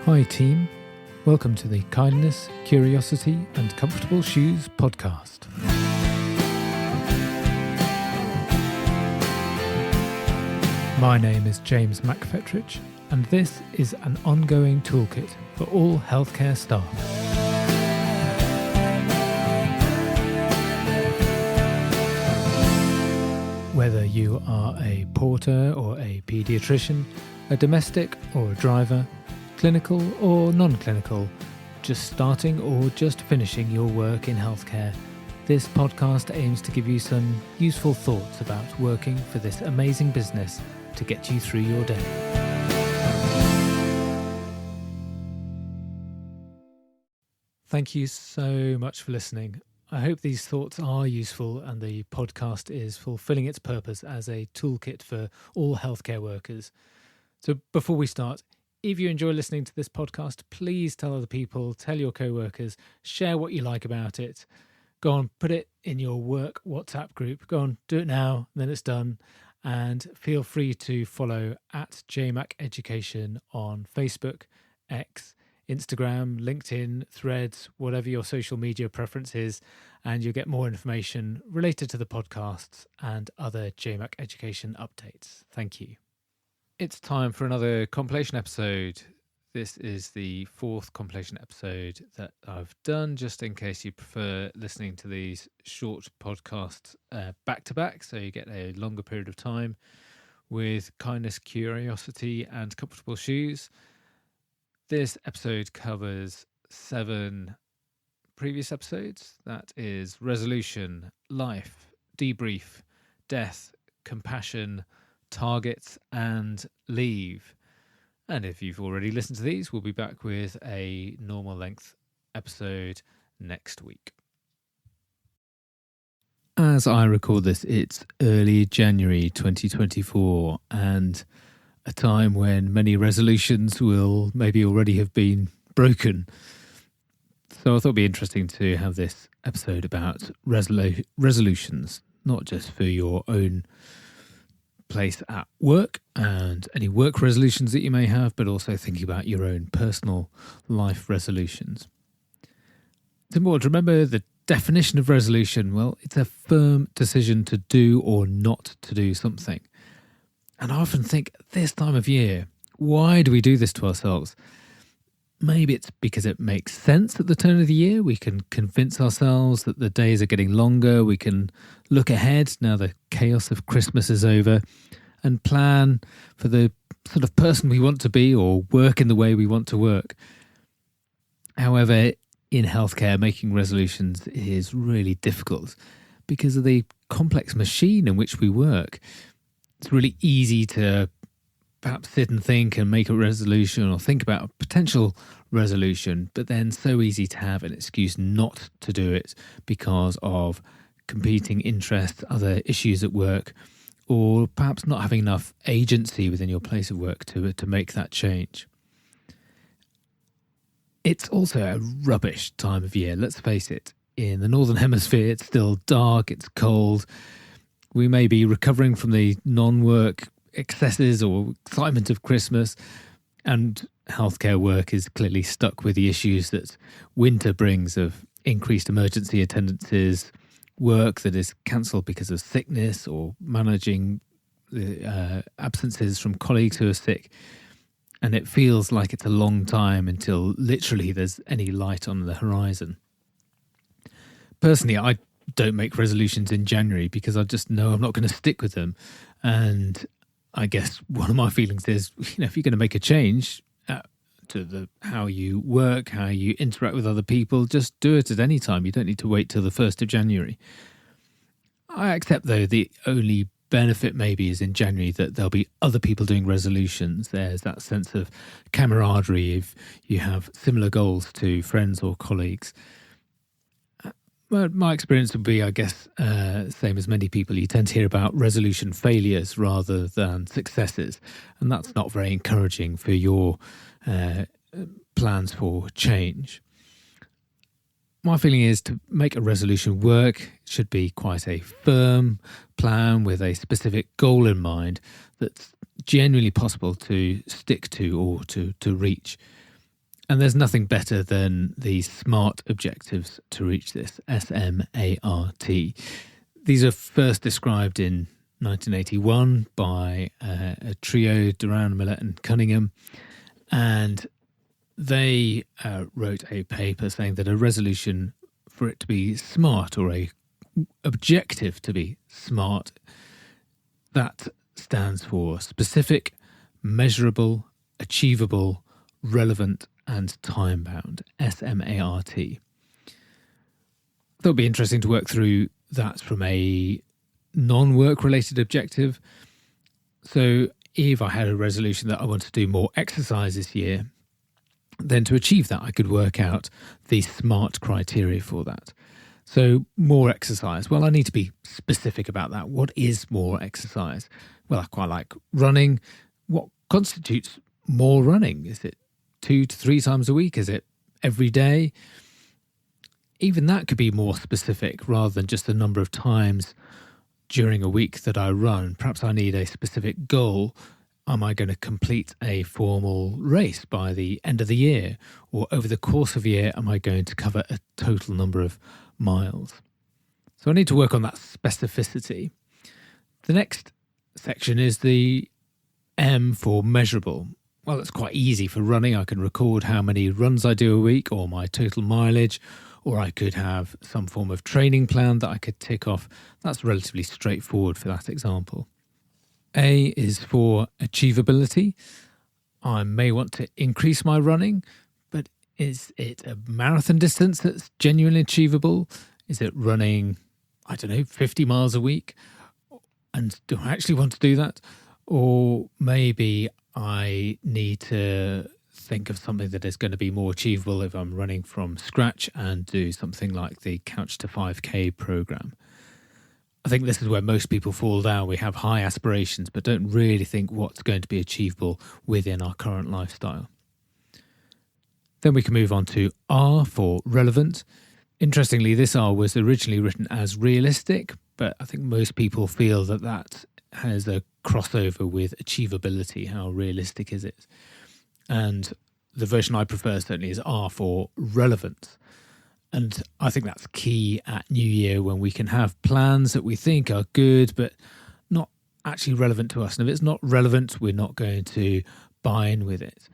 Hi team, welcome to the Kindness, Curiosity and Comfortable Shoes podcast. My name is James McFetrich and this is an ongoing toolkit for all healthcare staff. Whether you are a porter or a paediatrician, a domestic or a driver, clinical or non-clinical, just starting or just finishing your work in healthcare, this podcast aims to give you some useful thoughts about working for this amazing business to get you through your day. Thank you so much for listening. I hope these thoughts are useful and the podcast is fulfilling its purpose as a toolkit for all healthcare workers. So before we start, if you enjoy listening to this podcast, please tell other people, tell your co-workers, share what you like about it. Go on, put it in your work WhatsApp group. Go on, do it now, then it's done. And feel free to follow at JMac Education on Facebook, X, Instagram, LinkedIn, Threads, whatever your social media preference is, and you'll get more information related to the podcasts and other JMac Education updates. Thank you. It's time for another compilation episode. This is the fourth compilation episode that I've done, just in case you prefer listening to these short podcasts back to back, so you get a longer period of time with Kindness, Curiosity and Comfortable Shoes. This episode covers 7 previous episodes. That is resolution, life, debrief, death, compassion, targets and leave. And if you've already listened to these, we'll be back with a normal length episode next week. As I record this, it's early January 2024 and a time when many resolutions will maybe already have been broken. So I thought it'd be interesting to have this episode about resolutions, not just for your own place at work and any work resolutions that you may have, but also thinking about your own personal life resolutions. It's important to remember the definition of resolution. Well, it's a firm decision to do or not to do something. And I often think this time of year, why do we do this to ourselves? Maybe it's because it makes sense at the turn of the year. We can convince ourselves that the days are getting longer. We can look ahead now the chaos of Christmas is over and plan for the sort of person we want to be or work in the way we want to work. However, in healthcare, making resolutions is really difficult because of the complex machine in which we work. It's really easy to perhaps sit and think and make a resolution or think about a potential resolution, but then so easy to have an excuse not to do it because of competing interests, other issues at work, or perhaps not having enough agency within your place of work to make that change. It's also a rubbish time of year, let's face it. In the Northern Hemisphere, it's still dark, it's cold. We may be recovering from the non-work excesses or excitement of Christmas, and healthcare work is clearly stuck with the issues that winter brings of increased emergency attendances, work that is cancelled because of sickness, or managing the absences from colleagues who are sick. And it feels like it's a long time until literally there's any light on the horizon. Personally, I don't make resolutions in January because I just know I'm not going to stick with them. And I guess one of my feelings is, if you're going to make a change to how you work, how you interact with other people, just do it at any time. You don't need to wait till the 1st of January. I accept, though, the only benefit maybe is in January that there'll be other people doing resolutions. There's that sense of camaraderie if you have similar goals to friends or colleagues. Well, my experience would be, I guess, same as many people. You tend to hear about resolution failures rather than successes. And that's not very encouraging for your plans for change. My feeling is to make a resolution work, it should be quite a firm plan with a specific goal in mind that's genuinely possible to stick to or to reach. And there's nothing better than the SMART objectives to reach this, SMART. These are first described in 1981 by a trio, Duran, Miller and Cunningham. And they wrote a paper saying that a resolution for it to be SMART, or a objective to be SMART, that stands for specific, measurable, achievable, relevant and time-bound, SMART. That would be interesting to work through that from a non-work related objective. So if I had a resolution that I want to do more exercise this year, then to achieve that, I could work out the SMART criteria for that. So more exercise. Well, I need to be specific about that. What is more exercise? Well, I quite like running. What constitutes more running? Is it 2 to 3 times a week? Is it every day? Even that could be more specific rather than just the number of times during a week that I run. Perhaps I need a specific goal. Am I going to complete a formal race by the end of the year? Or over the course of a year, am I going to cover a total number of miles? So I need to work on that specificity. The next section is the M for measurable. Well, it's quite easy for running. I can record how many runs I do a week or my total mileage, or I could have some form of training plan that I could tick off. That's relatively straightforward for that example. A is for achievability. I may want to increase my running, but is it a marathon distance that's genuinely achievable? Is it running, 50 miles a week? And do I actually want to do that? Or maybe I need to think of something that is going to be more achievable if I'm running from scratch and do something like the Couch to 5K program. I think this is where most people fall down. We have high aspirations, but don't really think what's going to be achievable within our current lifestyle. Then we can move on to R for relevant. Interestingly, this R was originally written as realistic, but I think most people feel that that has a crossover with achievability. How realistic is it? And the version I prefer certainly is R for relevant. And I think that's key at New Year, when we can have plans that we think are good, but not actually relevant to us. And if it's not relevant, we're not going to buy in with it.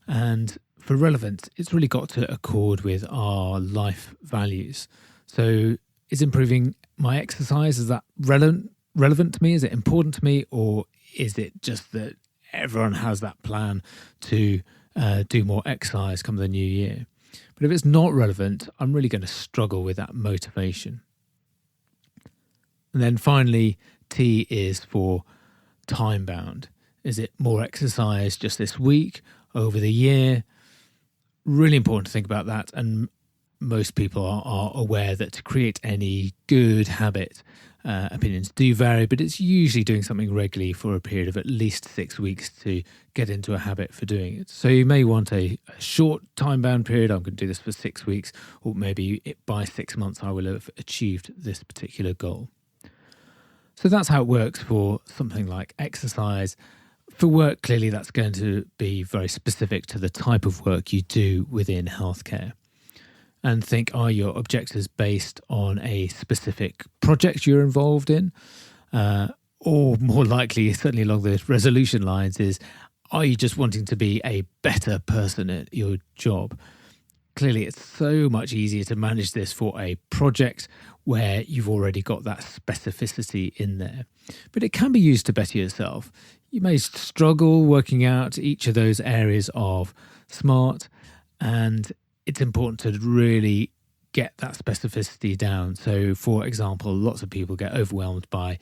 And for relevant, it's really got to accord with our life values. So is improving my exercise, is that relevant to me? Is it important to me? Or is it just that everyone has that plan to do more exercise come the new year? But if it's not relevant, I'm really going to struggle with that motivation. And then finally, T is for time bound. Is it more exercise just this week, over the year? Really important to think about that. And most people are aware that to create any good habit, opinions do vary, but it's usually doing something regularly for a period of at least 6 weeks to get into a habit for doing it. So you may want a short time-bound period. I'm going to do this for 6 weeks, or maybe by 6 months I will have achieved this particular goal. So that's how it works for something like exercise. For work, clearly that's going to be very specific to the type of work you do within healthcare. And think, are your objectives based on a specific project you're involved in? Or more likely, certainly along the resolution lines, is, are you just wanting to be a better person at your job? Clearly, it's so much easier to manage this for a project where you've already got that specificity in there. But it can be used to better yourself. You may struggle working out each of those areas of SMART, and it's important to really get that specificity down. So, for example, lots of people get overwhelmed by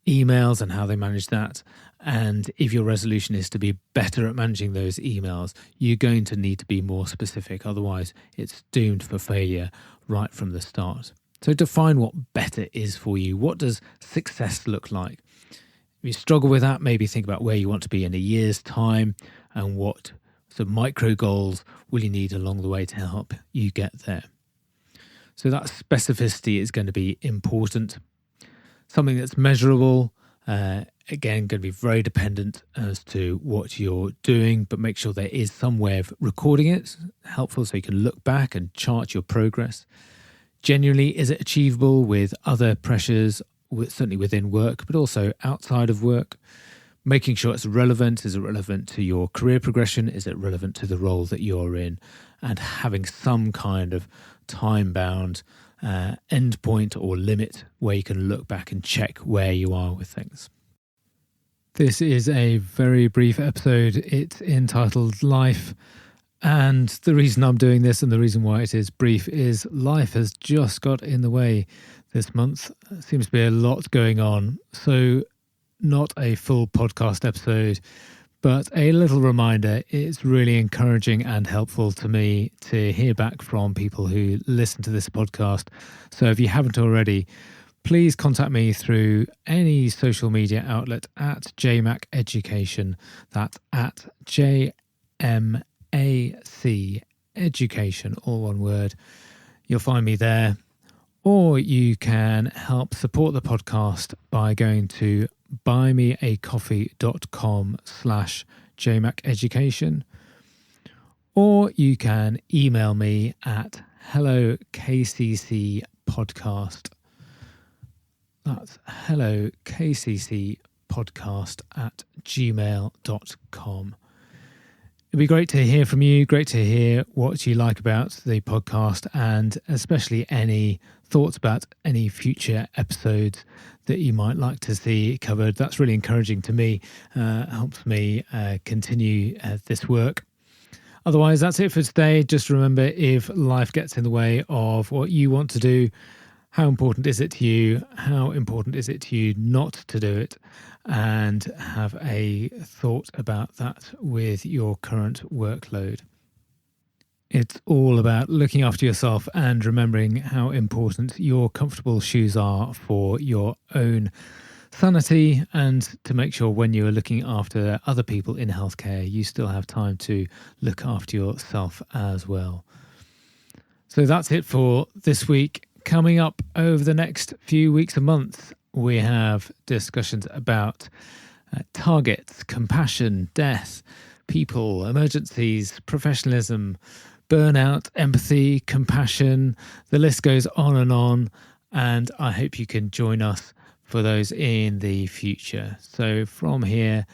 emails and how they manage that. And if your resolution is to be better at managing those emails, you're going to need to be more specific. Otherwise, it's doomed for failure right from the start. So define what better is for you. What does success look like? If you struggle with that, maybe think about where you want to be in a year's time and what sort of micro goals will you need along the way to help you get there. So that specificity is going to be important. Something that's measurable, again, going to be very dependent as to what you're doing, but make sure there is some way of recording it, helpful so you can look back and chart your progress. Genuinely, is it achievable with other pressures, certainly within work, but also outside of work? Making sure it's relevant. Is it relevant to your career progression? Is it relevant to the role that you're in? And having some kind of time-bound endpoint or limit where you can look back and check where you are with things. This is a very brief episode. It's entitled Life. And the reason I'm doing this and the reason why it is brief is life has just got in the way this month. There seems to be a lot going on. So not a full podcast episode, but a little reminder. It's really encouraging and helpful to me to hear back from people who listen to this podcast. So if you haven't already, please contact me through any social media outlet at JMac Education. That's at JMAC Education, all one word. You'll find me there. Or you can help support the podcast by going to buymeacoffee.com/JMacEducation. Or you can email me at hellokccpodcast. That's hellokccpodcast@gmail.com. It'd be great to hear from you, great to hear what you like about the podcast, and especially any thoughts about any future episodes that you might like to see covered. That's really encouraging to me, helps me continue this work. Otherwise, that's it for today. Just remember, if life gets in the way of what you want to do, how important is it to you? How important is it to you not to do it? And have a thought about that with your current workload. It's all about looking after yourself and remembering how important your comfortable shoes are for your own sanity, and to make sure when you are looking after other people in healthcare, you still have time to look after yourself as well. So that's it for this week. Coming up over the next few weeks and months, we have discussions about targets, compassion, death, people, emergencies, professionalism, burnout, empathy, compassion. The list goes on, and I hope you can join us for those in the future. So from here,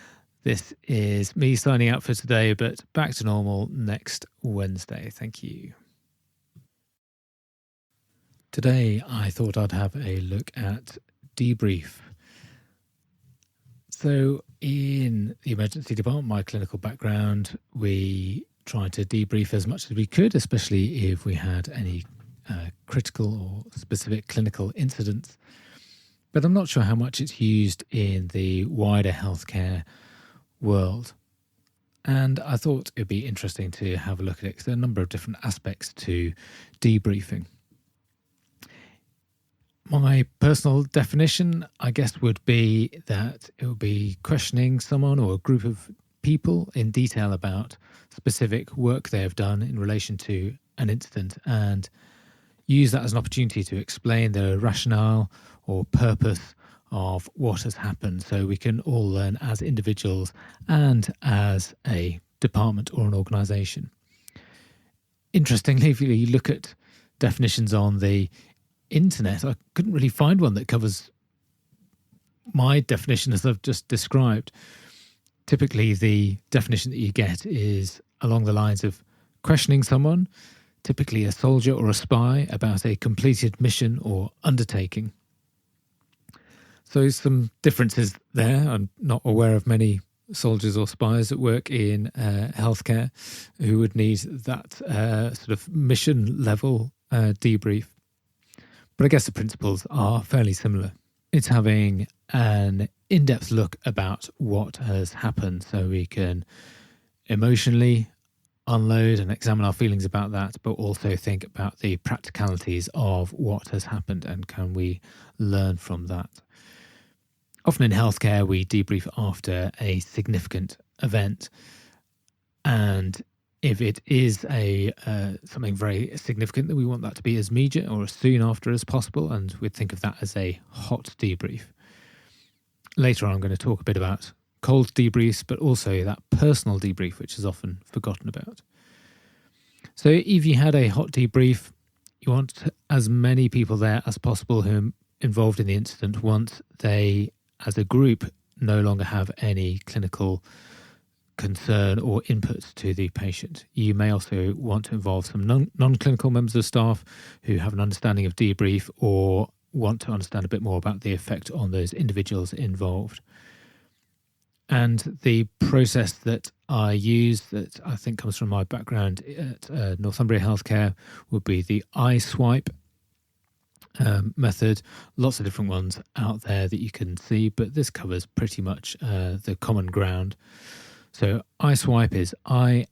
this is me signing out for today, but back to normal next Wednesday. Thank you. Today, I thought I'd have a look at Debrief. So in the emergency department, my clinical background, we tried to debrief as much as we could, especially if we had any critical or specific clinical incidents. But I'm not sure how much it's used in the wider healthcare world. And I thought it'd be interesting to have a look at it because there are a number of different aspects to debriefing. My personal definition, I guess, would be that it would be questioning someone or a group of people in detail about specific work they have done in relation to an incident, and use that as an opportunity to explain the rationale or purpose of what has happened, so we can all learn as individuals and as a department or an organisation. Interestingly, if you look at definitions on the internet, I couldn't really find one that covers my definition as I've just described. Typically, the definition that you get is along the lines of questioning someone, typically a soldier or a spy, about a completed mission or undertaking. So some differences there. I'm not aware of many soldiers or spies that work in healthcare who would need that sort of mission level debrief. But I guess the principles are fairly similar. It's having an in-depth look about what has happened so we can emotionally unload and examine our feelings about that, but also think about the practicalities of what has happened and can we learn from that. Often in healthcare, we debrief after a significant event, and if it is a something very significant, that we want that to be as immediate or as soon after as possible, and we'd think of that as a hot debrief. later on I'm going to talk a bit about cold debriefs, but also that personal debrief, which is often forgotten about. So if you had a hot debrief, you want as many people there as possible who are involved in the incident once they, as a group, no longer have any clinical concern or inputs to the patient. You may also want to involve some non-clinical members of staff who have an understanding of debrief or want to understand a bit more about the effect on those individuals involved. And the process that I use, that I think comes from my background at Northumbria Healthcare, would be the I swipe method. Lots of different ones out there that you can see, but this covers pretty much the common ground. So I swipe is ISWIPE.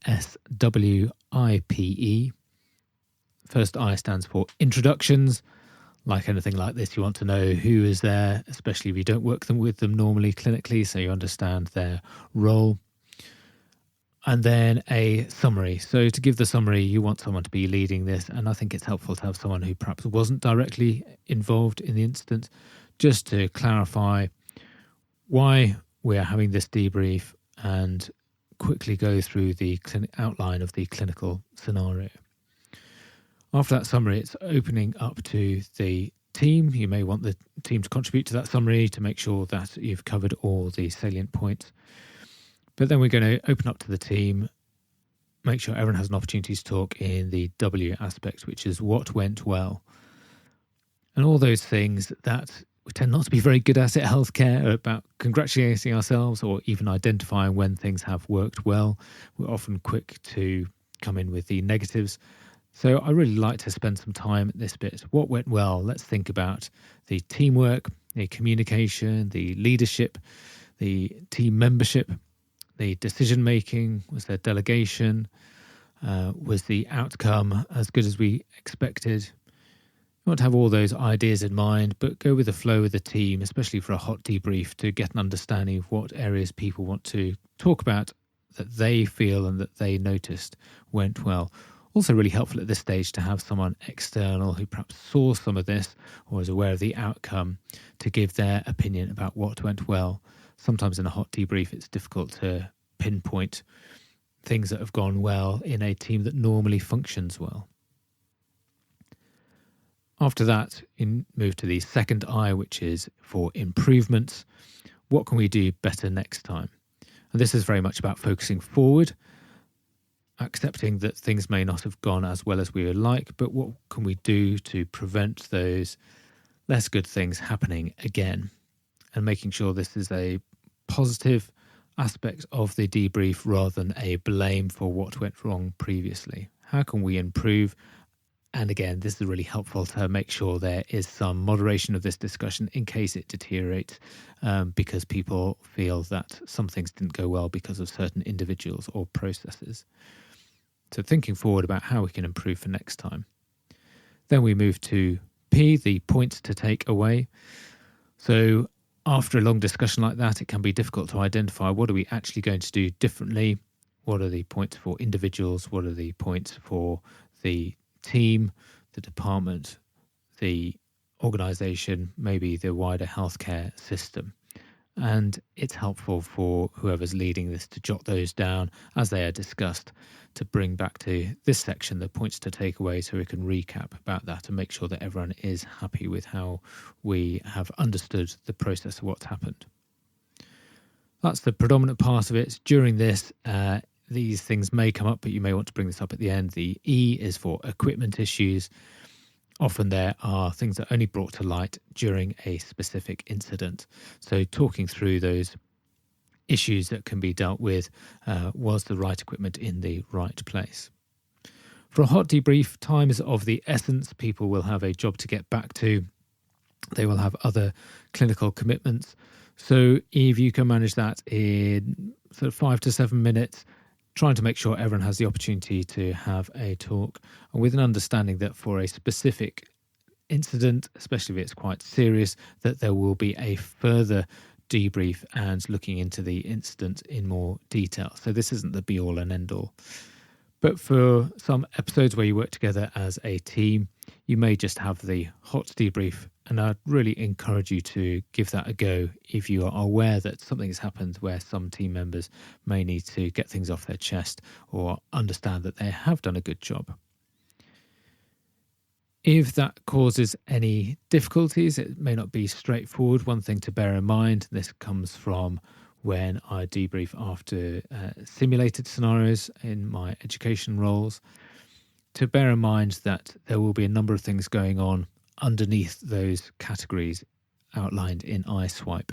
First I stands for introductions. Like anything like this, you want to know who is there, especially if you don't work with them normally clinically, so you understand their role. And then a summary. So to give the summary, you want someone to be leading this, and I think it's helpful to have someone who perhaps wasn't directly involved in the incident, just to clarify why we are having this debrief and quickly go through the outline of the clinical scenario. After that summary, it's opening up to the team. You may want the team to contribute to that summary to make sure that you've covered all the salient points. But then we're going to open up to the team, make sure everyone has an opportunity to talk in the W aspect, which is what went well. And all those things that we tend not to be very good at healthcare, about congratulating ourselves or even identifying when things have worked well. We're often quick to come in with the negatives. So I really like to spend some time at this bit. What went well? Let's think about the teamwork, the communication, the leadership, the team membership, the decision making. Was there delegation? Was the outcome as good as we expected? You want to have all those ideas in mind, but go with the flow of the team, especially for a hot debrief, to get an understanding of what areas people want to talk about that they feel and that they noticed went well. Also really helpful at this stage to have someone external who perhaps saw some of this or is aware of the outcome to give their opinion about what went well. Sometimes in a hot debrief, it's difficult to pinpoint things that have gone well in a team that normally functions well. After that, you move to the second I, which is for improvements. What can we do better next time? And this is very much about focusing forward, accepting that things may not have gone as well as we would like, but what can we do to prevent those less good things happening again? And making sure this is a positive aspect of the debrief rather than a blame for what went wrong previously. How can we improve? And again, this is really helpful to make sure there is some moderation of this discussion in case it deteriorates, because people feel that some things didn't go well because of certain individuals or processes. So thinking forward about how we can improve for next time. Then we move to P, the points to take away. So after a long discussion like that, it can be difficult to identify what are we actually going to do differently. What are the points for individuals? What are the points for the team, the department, the organisation, maybe the wider healthcare system? And it's helpful for whoever's leading this to jot those down as they are discussed, to bring back to this section the points to take away so we can recap about that and make sure that everyone is happy with how we have understood the process of what's happened. That's the predominant part of it. During this, these things may come up, but you may want to bring this up at the end. The E is for equipment issues. Often there are things that are only brought to light during a specific incident. So talking through those issues that can be dealt with, was the right equipment in the right place? For a hot debrief, time is of the essence. People will have a job to get back to. They will have other clinical commitments. So if you can manage that in sort of 5 to 7 minutes, trying to make sure everyone has the opportunity to have a talk, and with an understanding that for a specific incident, especially if it's quite serious, that there will be a further debrief and looking into the incident in more detail. So this isn't the be all and end all. But for some episodes where you work together as a team, you may just have the hot debrief, and I'd really encourage you to give that a go if you are aware that something has happened where some team members may need to get things off their chest or understand that they have done a good job. If that causes any difficulties, it may not be straightforward. One thing to bear in mind, this comes from when I debrief after simulated scenarios in my education roles, to bear in mind that there will be a number of things going on underneath those categories outlined in iSwipe.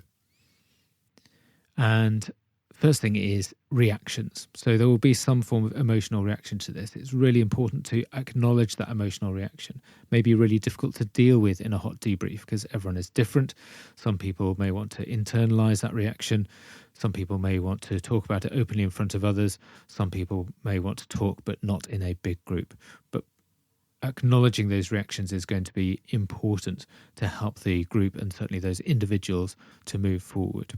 And first thing is reactions. So there will be some form of emotional reaction to this. It's really important to acknowledge that emotional reaction. It may be really difficult to deal with in a hot debrief because everyone is different. Some people may want to internalize that reaction. Some people may want to talk about it openly in front of others. Some people may want to talk, but not in a big group. But acknowledging those reactions is going to be important to help the group and certainly those individuals to move forward.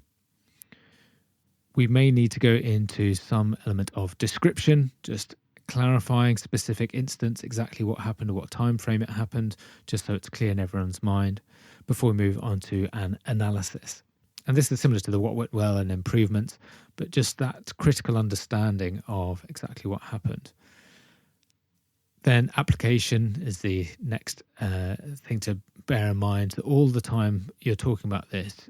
We may need to go into some element of description, just clarifying specific instance, exactly what happened or what time frame it happened, just so it's clear in everyone's mind, before we move on to an analysis. And this is similar to the what went well and improvements, but just that critical understanding of exactly what happened. Then application is the next thing to bear in mind. That all the time you're talking about this,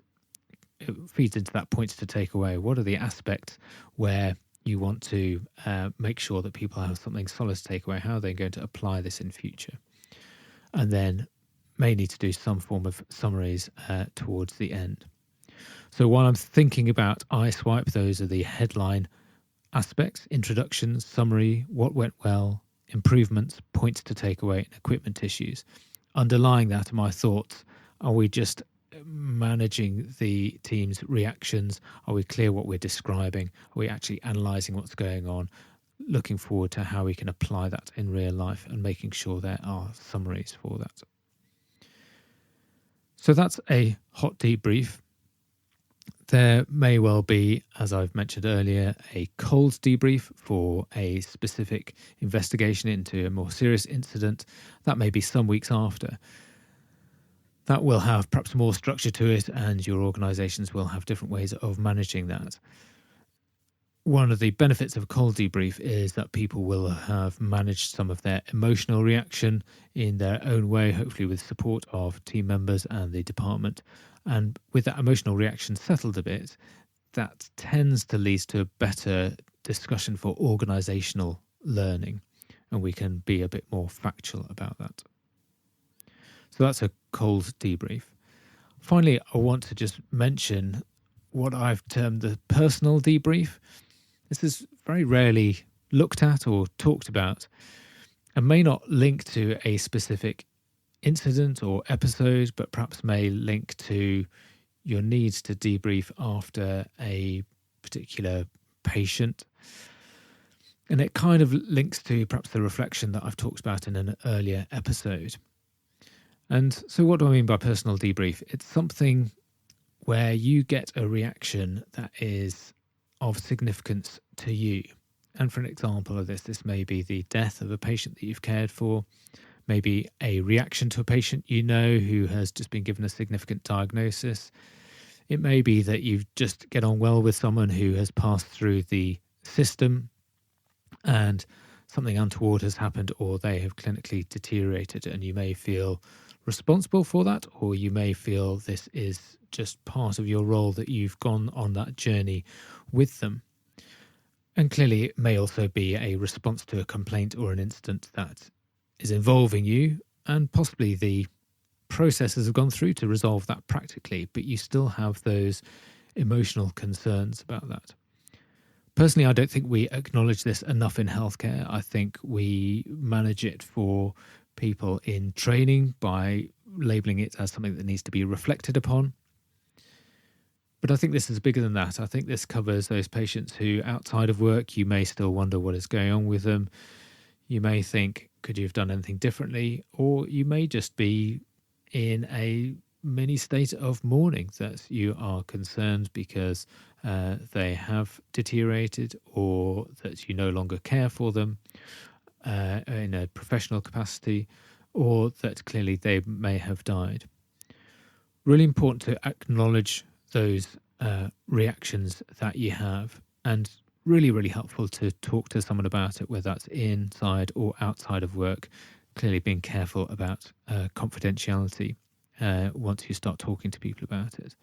it feeds into that points to take away. What are the aspects where you want to make sure that people have something solid to take away? How are they going to apply this in future? And then may need to do some form of summaries towards the end. So while I'm thinking about iSwipe, those are the headline aspects: introductions, summary, what went well, improvements, points to take away, and equipment issues. Underlying that are my thoughts. Are we just managing the team's reactions? Are we clear what we're describing? Are we actually analysing what's going on? Looking forward to how we can apply that in real life and making sure there are summaries for that. So that's a hot debrief. There may well be, as I've mentioned earlier, a cold debrief for a specific investigation into a more serious incident. That may be some weeks after. That will have perhaps more structure to it, and your organisations will have different ways of managing that. One of the benefits of a cold debrief is that people will have managed some of their emotional reaction in their own way, hopefully with support of team members and the department. And with that emotional reaction settled a bit, that tends to lead to a better discussion for organisational learning, and we can be a bit more factual about that. So that's a cold debrief. Finally, I want to just mention what I've termed the personal debrief. This is very rarely looked at or talked about and may not link to a specific incident or episode, but perhaps may link to your needs to debrief after a particular patient. And it kind of links to perhaps the reflection that I've talked about in an earlier episode. And so what do I mean by personal debrief? It's something where you get a reaction that is of significance to you. And for an example of this, this may be the death of a patient that you've cared for, maybe a reaction to a patient you know who has just been given a significant diagnosis. It may be that you just get on well with someone who has passed through the system and something untoward has happened, or they have clinically deteriorated, and you may feel responsible for that, or you may feel this is just part of your role, that you've gone on that journey with them. And clearly it may also be a response to a complaint or an incident that is involving you, and possibly the processes have gone through to resolve that practically, but you still have those emotional concerns about that. Personally, I don't think we acknowledge this enough in healthcare. I think we manage it for people in training by labelling it as something that needs to be reflected upon. But I think this is bigger than that. I think this covers those patients who, outside of work, you may still wonder what is going on with them. You may think, could you have done anything differently? Or you may just be in a mini state of mourning, that you are concerned because they have deteriorated, or that you no longer care for them in a professional capacity, or that clearly they may have died. Really important to acknowledge those reactions that you have, and really, really helpful to talk to someone about it, whether that's inside or outside of work. Clearly being careful about confidentiality once you start talking to people about it.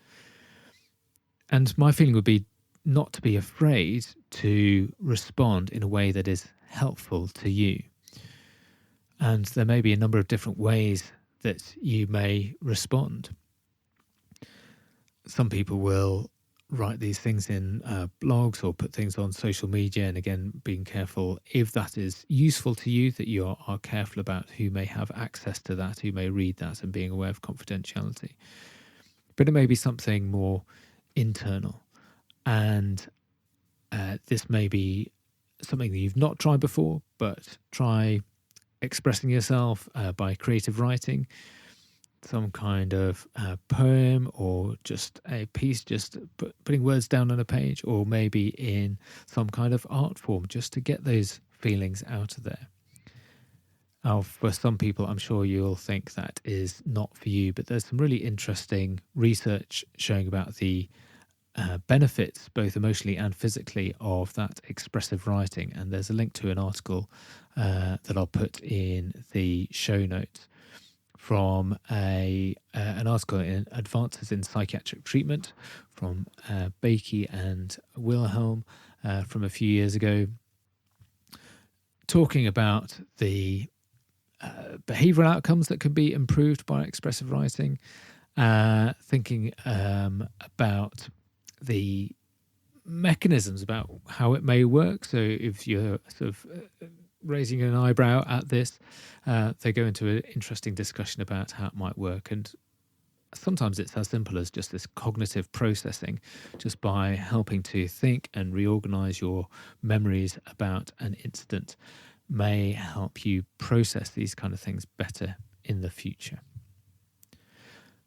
And my feeling would be not to be afraid to respond in a way that is helpful to you. And there may be a number of different ways that you may respond. Some people will write these things in blogs or put things on social media, and again, being careful if that is useful to you, that you are careful about who may have access to that, who may read that, and being aware of confidentiality. But it may be something more internal, and this may be something that you've not tried before, but try expressing yourself by creative writing, some kind of poem, or just a piece, just putting words down on a page, or maybe in some kind of art form, just to get those feelings out of there. Now, for some people, I'm sure you'll think that is not for you, but there's some really interesting research showing about the benefits, both emotionally and physically, of that expressive writing. And there's a link to an article that I'll put in the show notes from an article in Advances in Psychiatric Treatment from Bakey and Wilhelm from a few years ago, talking about the behavioural outcomes that can be improved by expressive writing, thinking about the mechanisms about how it may work. So if you're sort of raising an eyebrow at this, they go into an interesting discussion about how it might work. And sometimes it's as simple as just this cognitive processing, just by helping to think and reorganize your memories about an incident, may help you process these kind of things better in the future.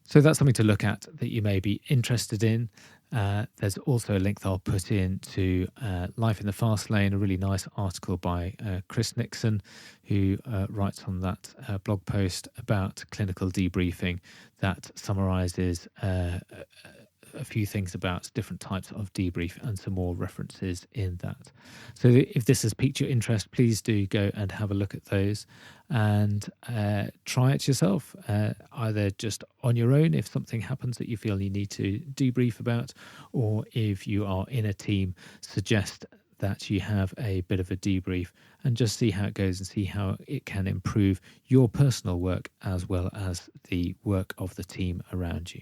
So that's something to look at that you may be interested in. There's also a link that I'll put in to Life in the Fast Lane, a really nice article by Chris Nixon, who writes on that blog post about clinical debriefing that summarises a few things about different types of debrief and some more references in that. So if this has piqued your interest, please do go and have a look at those and try it yourself, either just on your own if something happens that you feel you need to debrief about, or if you are in a team, suggest that you have a bit of a debrief and just see how it goes and see how it can improve your personal work as well as the work of the team around you.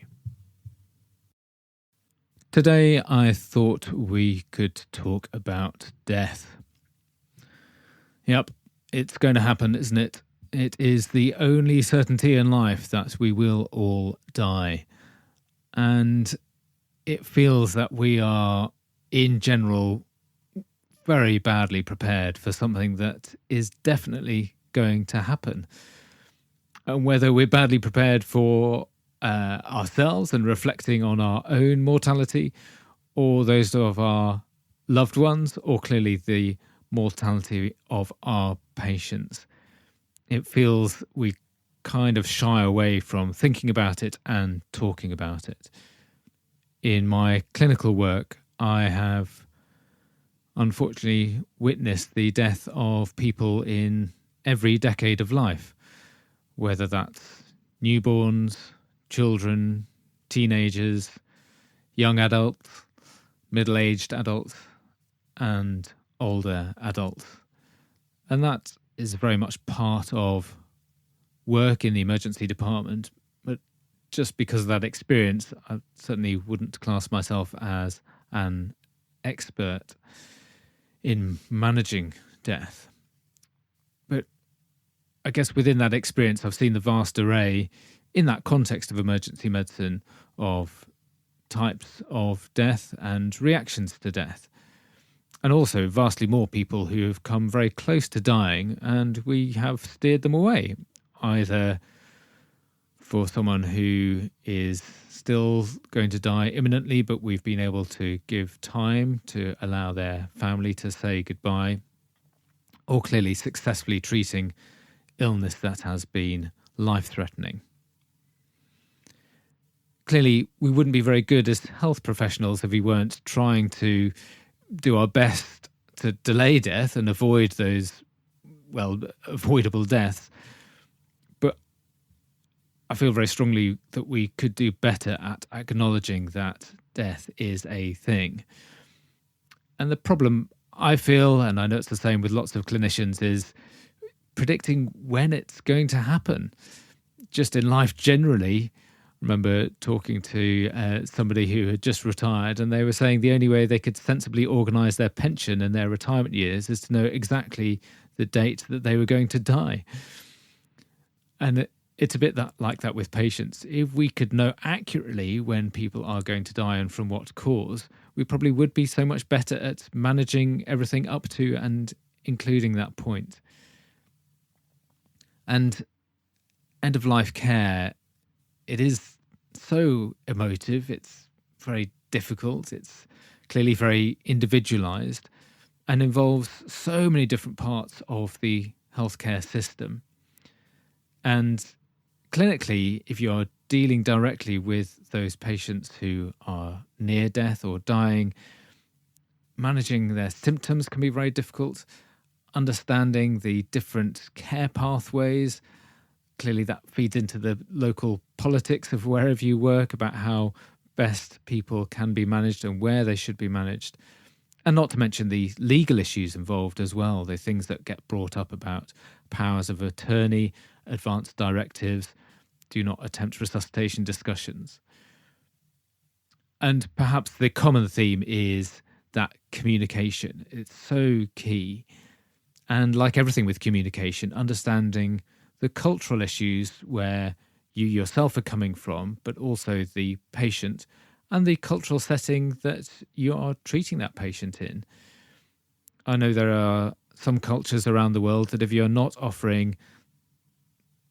Today, I thought we could talk about death. Yep, it's going to happen, isn't it? It is the only certainty in life that we will all die. And it feels that we are, in general, very badly prepared for something that is definitely going to happen. And whether we're badly prepared for ourselves and reflecting on our own mortality, or those of our loved ones, or clearly the mortality of our patients, it feels we kind of shy away from thinking about it and talking about it. In my clinical work, I have unfortunately witnessed the death of people in every decade of life, whether that's newborns, children, teenagers, young adults, middle-aged adults, and older adults. And that is very much part of work in the emergency department. But just because of that experience, I certainly wouldn't class myself as an expert in managing death. But I guess within that experience, I've seen the vast array in that context of emergency medicine of types of death and reactions to death. And also vastly more people who have come very close to dying and we have steered them away, either for someone who is still going to die imminently, but we've been able to give time to allow their family to say goodbye, or clearly successfully treating illness that has been life-threatening. Clearly, we wouldn't be very good as health professionals if we weren't trying to do our best to delay death and avoid those, avoidable deaths. But I feel very strongly that we could do better at acknowledging that death is a thing. And the problem I feel, and I know it's the same with lots of clinicians, is predicting when it's going to happen. Just in life generally, I remember talking to somebody who had just retired, and they were saying the only way they could sensibly organise their pension and their retirement years is to know exactly the date that they were going to die. And it's a bit like that with patients. If we could know accurately when people are going to die and from what cause, we probably would be so much better at managing everything up to and including that point. And end-of-life care, it is so emotive, it's very difficult, it's clearly very individualised and involves so many different parts of the healthcare system. And clinically, if you're dealing directly with those patients who are near death or dying, managing their symptoms can be very difficult. Understanding the different care pathways, clearly that feeds into the local politics of wherever you work about how best people can be managed and where they should be managed. And not to mention the legal issues involved as well, the things that get brought up about powers of attorney, advance directives, do not attempt resuscitation discussions. And perhaps the common theme is that communication. It's so key. And like everything with communication, understanding the cultural issues where you yourself are coming from, but also the patient and the cultural setting that you are treating that patient in. I know there are some cultures around the world that if you're not offering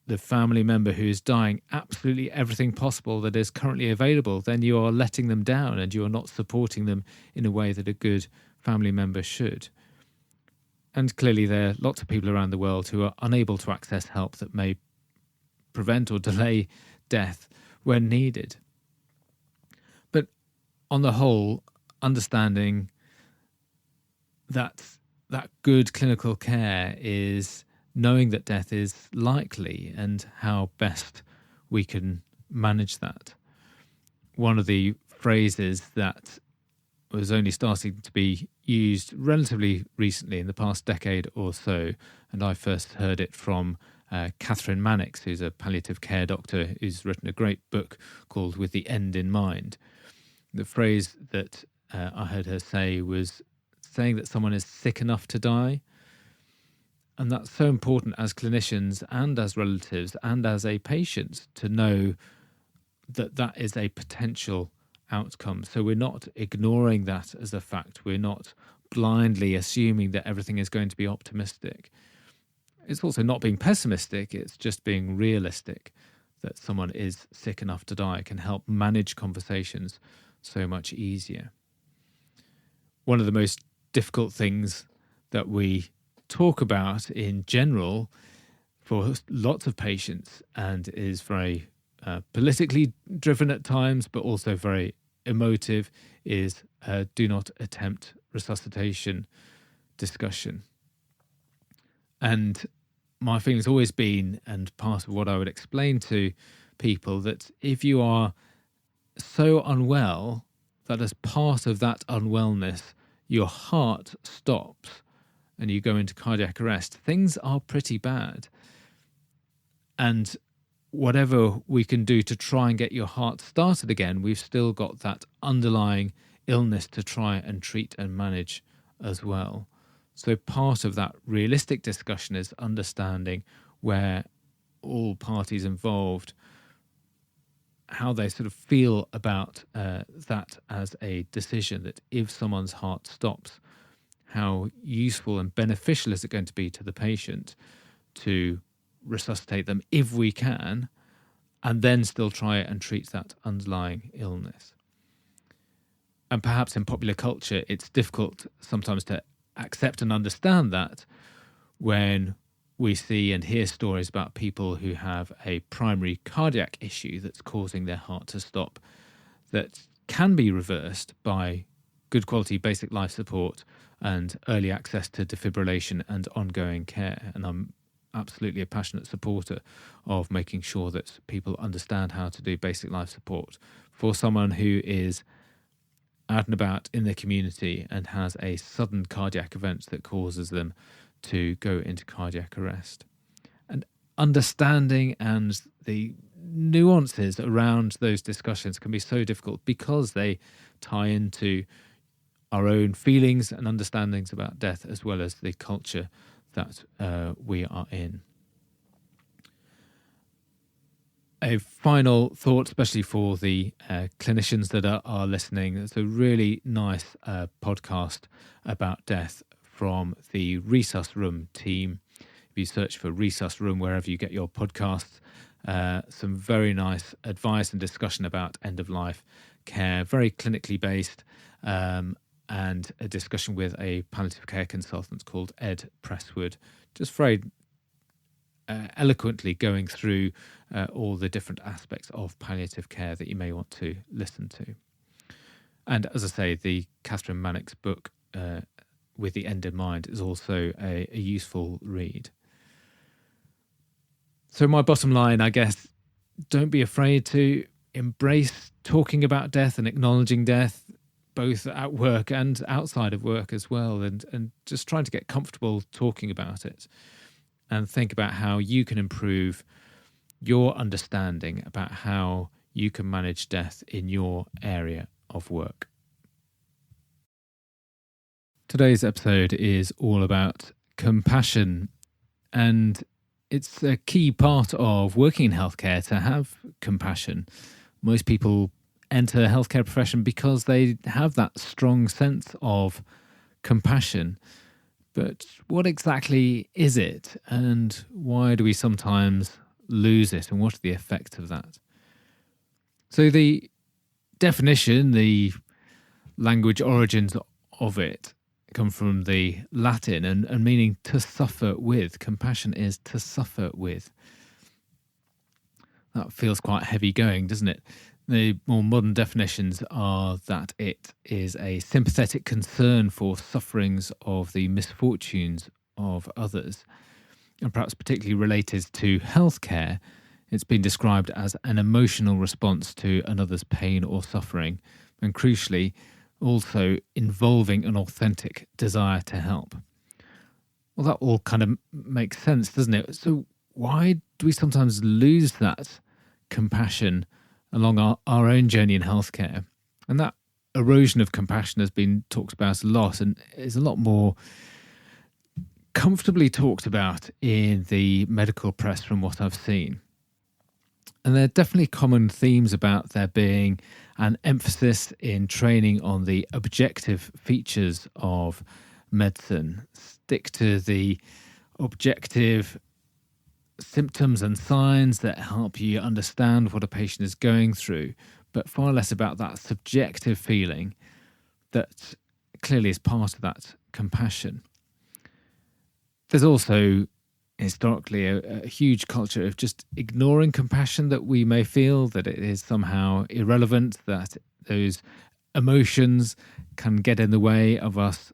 the family member who is dying absolutely everything possible that is currently available, then you are letting them down and you are not supporting them in a way that a good family member should. And clearly there are lots of people around the world who are unable to access help that may prevent or delay death when needed. But on the whole, understanding that good clinical care is knowing that death is likely and how best we can manage that. One of the phrases that was only starting to be used relatively recently in the past decade or so, and I first heard it from Catherine Mannix, who's a palliative care doctor who's written a great book called With the End in Mind. The phrase that I heard her say was saying that someone is sick enough to die. And that's so important as clinicians and as relatives and as a patient to know that that is a potential outcome. So we're not ignoring that as a fact. We're not blindly assuming that everything is going to be optimistic. It's also not being pessimistic. It's just being realistic that someone is sick enough to die can help manage conversations so much easier. One of the most difficult things that we talk about in general for lots of patients and is very politically driven at times, but also very emotive, is do not attempt resuscitation discussion. And my feeling has always been, and part of what I would explain to people, that if you are so unwell that as part of that unwellness, your heart stops and you go into cardiac arrest, things are pretty bad. And whatever we can do to try and get your heart started again, we've still got that underlying illness to try and treat and manage as well. So part of that realistic discussion is understanding where all parties involved, how they sort of feel about that as a decision, that if someone's heart stops, how useful and beneficial is it going to be to the patient to resuscitate them if we can, and then still try and treat that underlying illness. And perhaps in popular culture, it's difficult sometimes to accept and understand that when we see and hear stories about people who have a primary cardiac issue that's causing their heart to stop that can be reversed by good quality basic life support and early access to defibrillation and ongoing care. And I'm absolutely a passionate supporter of making sure that people understand how to do basic life support for someone who is out and about in the community and has a sudden cardiac event that causes them to go into cardiac arrest. And understanding and the nuances around those discussions can be so difficult because they tie into our own feelings and understandings about death, as well as the culture that we are in. A final thought, especially for the clinicians that are listening, it's a really nice podcast about death from the Resus Room team. If you search for Resus Room wherever you get your podcasts, some very nice advice and discussion about end-of-life care, very clinically based, and a discussion with a palliative care consultant called Ed Presswood, just very eloquently going through all the different aspects of palliative care that you may want to listen to. And as I say, the Catherine Mannix book, With the End in Mind, is also a useful read. So my bottom line, I guess, don't be afraid to embrace talking about death and acknowledging death, both at work and outside of work as well, and just trying to get comfortable talking about it and think about how you can improve your understanding about how you can manage death in your area of work. Today's episode is all about compassion, and it's a key part of working in healthcare to have compassion. Most people enter the healthcare profession because they have that strong sense of compassion. But what exactly is it, and why do we sometimes lose it, and what are the effects of that? So the definition, the language origins of it, come from the Latin and meaning to suffer with. Compassion is to suffer with. That feels quite heavy going, doesn't it? The more modern definitions are that it is a sympathetic concern for sufferings of the misfortunes of others, and perhaps particularly related to healthcare. It's been described as an emotional response to another's pain or suffering, and crucially, also involving an authentic desire to help. Well, that all kind of makes sense, doesn't it? So why do we sometimes lose that compassion along our own journey in healthcare? And that erosion of compassion has been talked about a lot and is a lot more comfortably talked about in the medical press from what I've seen. And there are definitely common themes about there being an emphasis in training on the objective features of medicine. Stick to the objective symptoms and signs that help you understand what a patient is going through, but far less about that subjective feeling that clearly is part of that compassion. There's also historically a huge culture of just ignoring compassion, that we may feel that it is somehow irrelevant, that those emotions can get in the way of us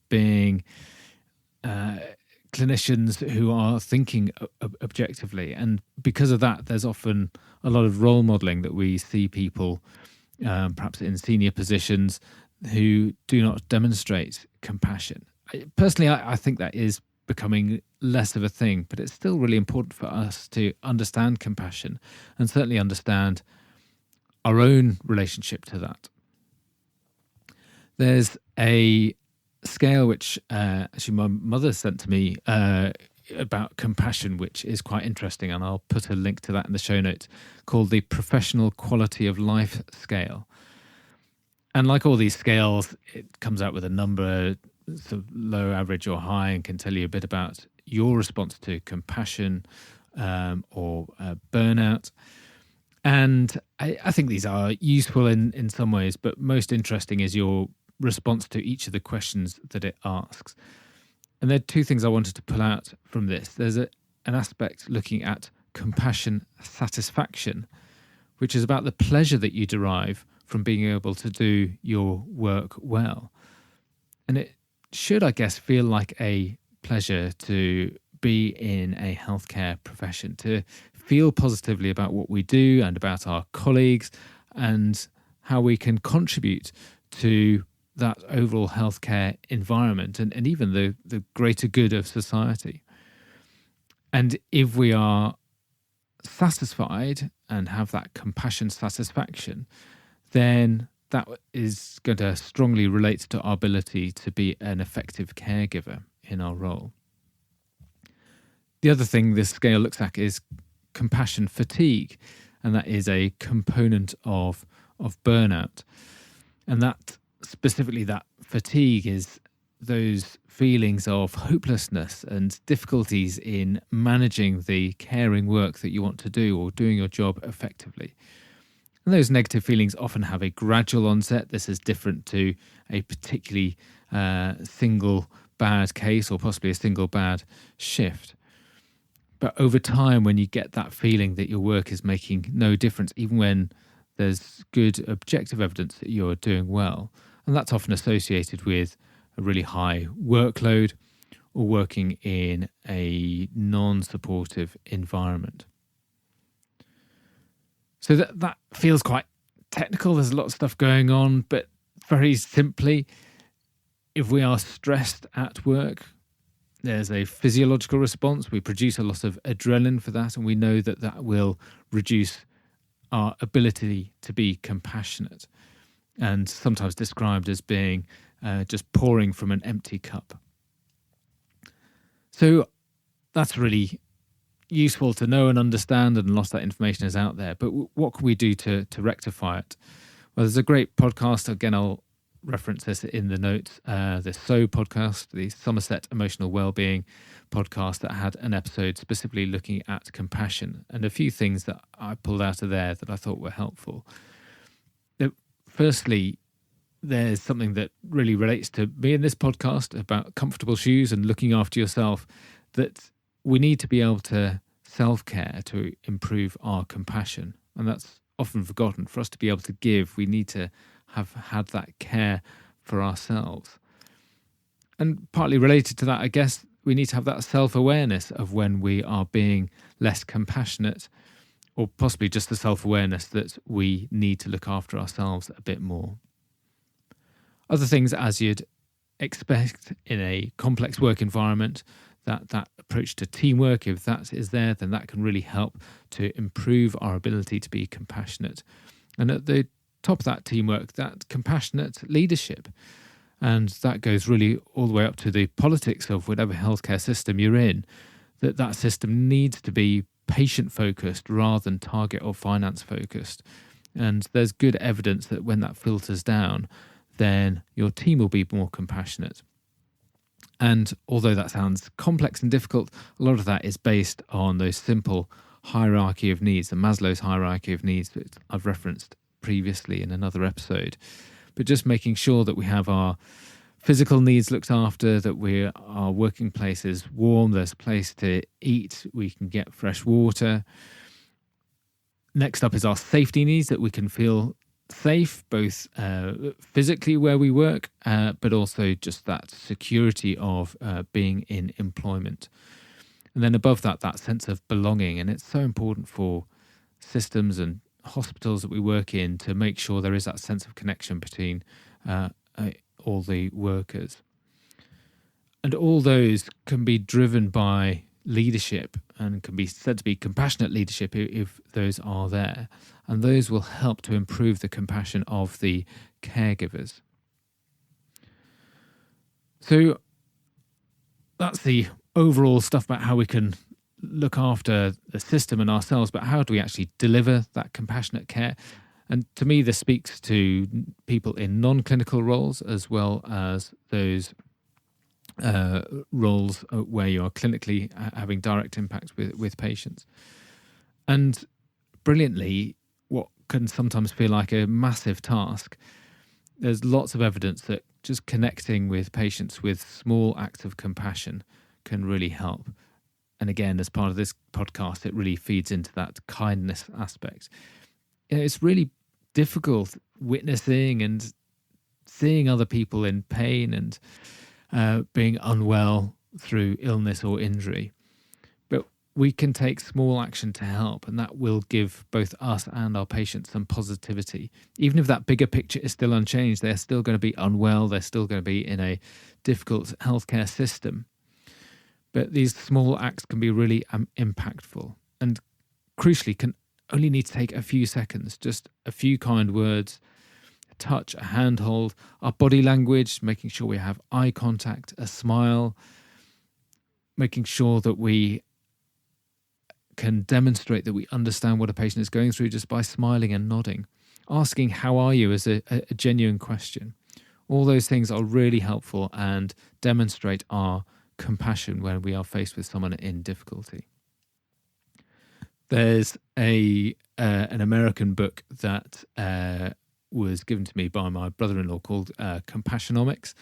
being clinicians who are thinking objectively. And because of that, there's often a lot of role modelling that we see people, perhaps in senior positions, who do not demonstrate compassion. Personally, I think that is becoming less of a thing, but it's still really important for us to understand compassion and certainly understand our own relationship to that. There's a scale which actually my mother sent to me about compassion, which is quite interesting, and I'll put a link to that in the show notes, called the Professional Quality of Life Scale. And like all these scales, it comes out with a number, sort of low, average or high, and can tell you a bit about your response to compassion or burnout. And I think these are useful in some ways, but most interesting is your response to each of the questions that it asks. And there are two things I wanted to pull out from this. There's an aspect looking at compassion satisfaction, which is about the pleasure that you derive from being able to do your work well. And it should, I guess, feel like a pleasure to be in a healthcare profession, to feel positively about what we do and about our colleagues and how we can contribute to that overall healthcare environment and even the greater good of society. And if we are satisfied and have that compassion satisfaction, then that is going to strongly relate to our ability to be an effective caregiver in our role. The other thing this scale looks at is compassion fatigue, and that is a component of burnout. And that specifically, that fatigue is those feelings of hopelessness and difficulties in managing the caring work that you want to do or doing your job effectively. And those negative feelings often have a gradual onset. This is different to a particularly single bad case or possibly a single bad shift. But over time, when you get that feeling that your work is making no difference, even when there's good objective evidence that you're doing well, and that's often associated with a really high workload or working in a non-supportive environment. So that feels quite technical. There's a lot of stuff going on, but very simply, if we are stressed at work, there's a physiological response. We produce a lot of adrenaline for that, and we know that that will reduce our ability to be compassionate, and sometimes described as being just pouring from an empty cup. So that's really useful to know and understand, and lots of that information is out there. But what can we do to rectify it? Well, there's a great podcast. Again, I'll reference this in the notes. The SO podcast, the Somerset Emotional Wellbeing podcast, that had an episode specifically looking at compassion, and a few things that I pulled out of there that I thought were helpful. Firstly, there's something that really relates to me in this podcast about comfortable shoes and looking after yourself, that we need to be able to self-care to improve our compassion. And that's often forgotten. For us to be able to give, we need to have had that care for ourselves. And partly related to that, I guess, we need to have that self-awareness of when we are being less compassionate, or possibly just the self-awareness that we need to look after ourselves a bit more. Other things, as you'd expect in a complex work environment, that approach to teamwork, if that is there, then that can really help to improve our ability to be compassionate. And at the top of that teamwork, that compassionate leadership. And that goes really all the way up to the politics of whatever healthcare system you're in, that system needs to be patient-focused rather than target or finance-focused. And there's good evidence that when that filters down, then your team will be more compassionate. And although that sounds complex and difficult, a lot of that is based on those simple hierarchy of needs, the Maslow's hierarchy of needs that I've referenced previously in another episode. But just making sure that we have our physical needs looked after, that our working place is warm, there's a place to eat, we can get fresh water. Next up is our safety needs, that we can feel safe, both physically where we work, but also just that security of being in employment. And then above that, that sense of belonging. And it's so important for systems and hospitals that we work in to make sure there is that sense of connection between all the workers. And all those can be driven by leadership and can be said to be compassionate leadership if those are there. And those will help to improve the compassion of the caregivers. So that's the overall stuff about how we can look after the system and ourselves, but how do we actually deliver that compassionate care? And to me, this speaks to people in non-clinical roles as well as those roles where you are clinically having direct impact with patients. And brilliantly, what can sometimes feel like a massive task There's lots of evidence that just connecting with patients with small acts of compassion can really help. And again, as part of this podcast, it really feeds into that kindness aspect. It's really difficult witnessing and seeing other people in pain and being unwell through illness or injury. But we can take small action to help, and that will give both us and our patients some positivity. Even if that bigger picture is still unchanged, they're still going to be unwell, they're still going to be in a difficult healthcare system. But these small acts can be really impactful, and crucially can only need to take a few seconds, just a few kind words, a touch, a handhold, our body language, making sure we have eye contact, a smile, making sure that we can demonstrate that we understand what a patient is going through just by smiling and nodding, asking how are you as a genuine question. All those things are really helpful and demonstrate our compassion when we are faced with someone in difficulty. There's an American book that was given to me by my brother-in-law called Compassionomics,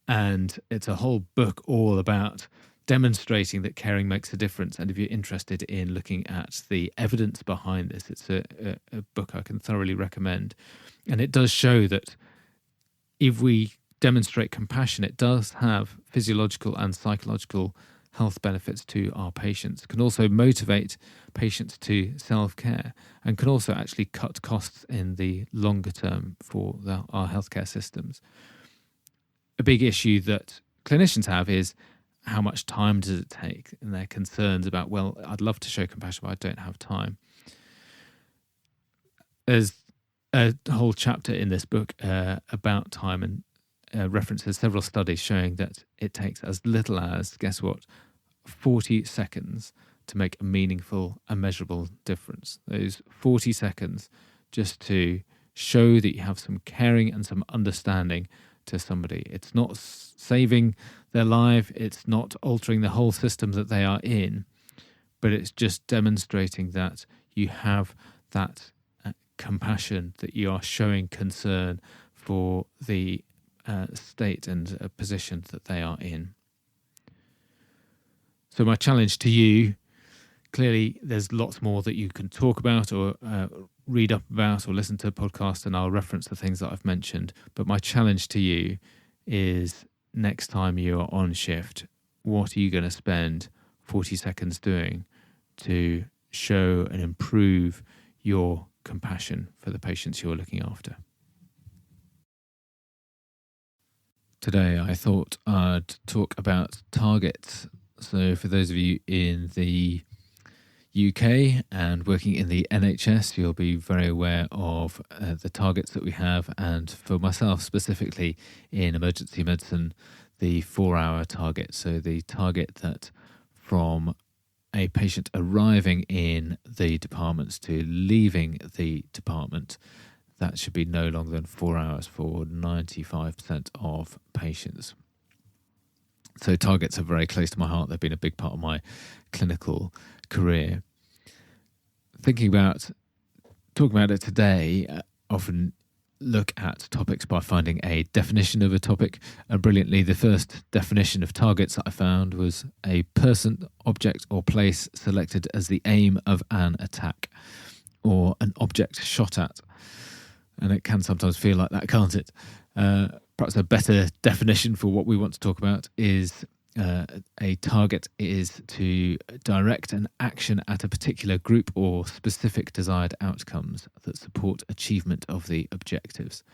and it's a whole book all about demonstrating that caring makes a difference. And if you're interested in looking at the evidence behind this, it's a book I can thoroughly recommend. And it does show that if we demonstrate compassion, it does have physiological and psychological health benefits to our patients. It can also motivate patients to self-care and can also actually cut costs in the longer term for our healthcare systems. A big issue that clinicians have is how much time does it take, and their concerns about, well, I'd love to show compassion, but I don't have time. There's a whole chapter in this book about time, and references several studies showing that it takes as little as, guess what, 40 seconds to make a meaningful and measurable difference. Those 40 seconds just to show that you have some caring and some understanding to somebody. It's not saving their life, it's not altering the whole system that they are in, but it's just demonstrating that you have that compassion, that you are showing concern for the state and position that they are in. So my challenge to you, clearly there's lots more that you can talk about or read up about or listen to a podcast, and I'll reference the things that I've mentioned. But my challenge to you is, next time you are on shift, what are you going to spend 40 seconds doing to show and improve your compassion for the patients you're looking after? Today, I thought I'd talk about targets. So for those of you in the UK and working in the NHS, you'll be very aware of the targets that we have. And for myself specifically in emergency medicine, the 4-hour target. So the target that from a patient arriving in the departments to leaving the department, that should be no longer than 4 hours for 95% of patients. So targets are very close to my heart. They've been a big part of my clinical career. Talking about it today, often look at topics by finding a definition of a topic. Brilliantly, the first definition of targets that I found was a person, object or place selected as the aim of an attack, or an object shot at. And it can sometimes feel like that, can't it? Perhaps a better definition for what we want to talk about is a target is to direct an action at a particular group or specific desired outcomes that support achievement of the objectives.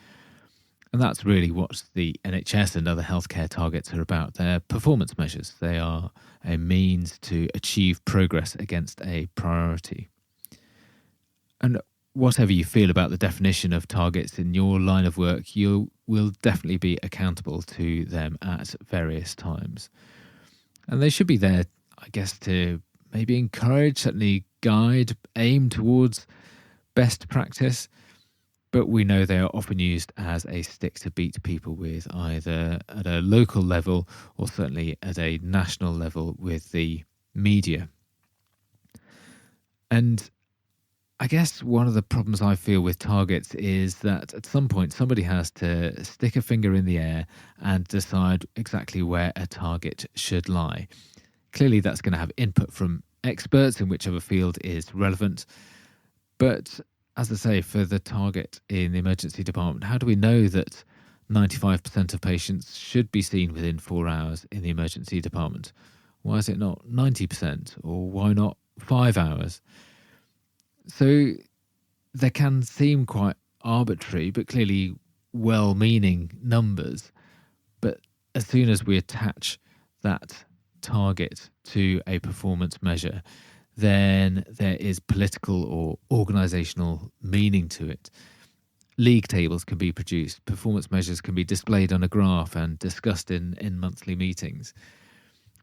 And that's really what the NHS and other healthcare targets are about. They're performance measures. They are a means to achieve progress against a priority. And whatever you feel about the definition of targets in your line of work, you will definitely be accountable to them at various times. And they should be there, I guess, to maybe encourage, certainly guide, aim towards best practice. But we know they are often used as a stick to beat people with, either at a local level or certainly at a national level with the media. And I guess one of the problems I feel with targets is that at some point somebody has to stick a finger in the air and decide exactly where a target should lie. Clearly, that's going to have input from experts in whichever field is relevant. But as I say, for the target in the emergency department, how do we know that 95% of patients should be seen within 4 hours in the emergency department? Why is it not 90%? Or why not 5 hours? So there can seem quite arbitrary, but clearly well-meaning numbers. But as soon as we attach that target to a performance measure, then there is political or organisational meaning to it. League tables can be produced, performance measures can be displayed on a graph and discussed in monthly meetings.